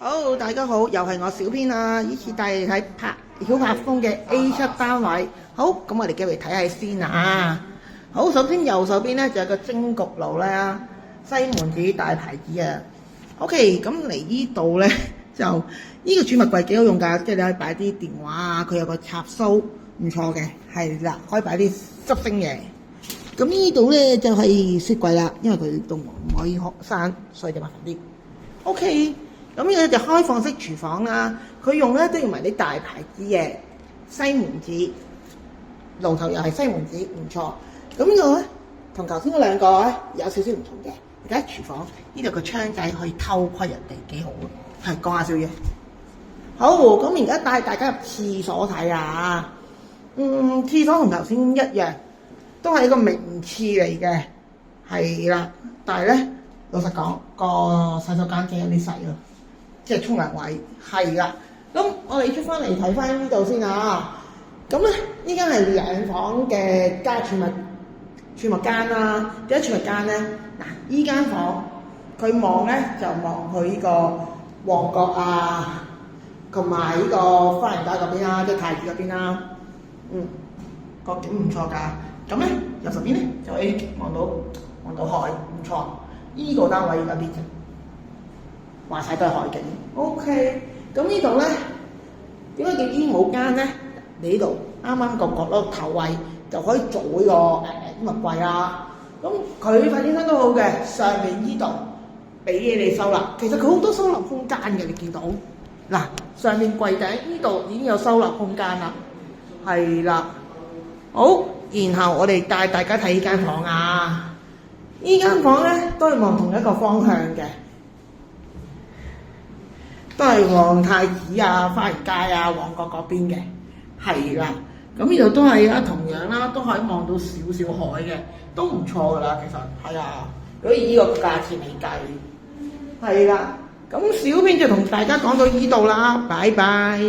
好，大家好，又係我小編啊！呢次帶你睇小柏風嘅 A7 單位。好，咁我哋繼續睇下先啊。好，首先右手邊咧就有個蒸焗爐啦，西門子大牌子啊。OK，咁嚟呢度咧就呢個儲物櫃幾好用㗎，即係你可以擺啲電話啊，佢有個插蘇，唔錯嘅，係啦，可以擺啲濕星嘢。咁呢度咧就係雪櫃啦，因為佢都唔可以閂，所以就麻煩啲。OK。咁呢個就開放式廚房啦，佢用咧都用埋啲大牌子嘅西門子，爐頭又係西門子，唔錯。咁呢個咧同頭先嗰兩個咧有少少唔同嘅。而家廚房呢度個窗仔可以偷窺人哋，幾好啊！係講下少嘢。好，咁而家帶大家入廁所睇下。廁所同頭先一樣，都係一個名廁嚟嘅，係啦。但係咧，老實講，個洗手間真係有啲細咯。即係沖涼位，係啦。咁我哋出翻嚟睇翻呢度先啊。咁咧，依間係兩房嘅加儲物間啦。點解儲物間咧？嗱，依間房佢望咧就望去呢個旺角啊，同埋呢個花園街嗰邊啦，即係太子嗰邊啦。個景唔錯㗎。咁咧右手邊咧就可以望到海，唔錯。依個單位有啲話晒都係海景 ，OK。咁呢度咧，點解叫衣帽間咧？你呢度啱啱個角落頭位就可以做呢個衣物櫃啦。咁佢發展商都好嘅，上面呢度俾嘢你收納。其實佢好多收納空間嘅，你見到嗱，上面櫃頂呢度已經有收納空間啦，係啦。好，然後我哋帶大家睇呢間房啊。呢間房咧都係望同一個方向嘅。都係望太子啊、花園街啊、旺角嗰邊嘅，係啦。咁呢度都係啦，同樣啦，都可以望到少少海嘅，都唔錯噶啦。其實係啊，如果以呢個價錢嚟計，係啦。咁小編就同大家講到呢度啦，拜拜。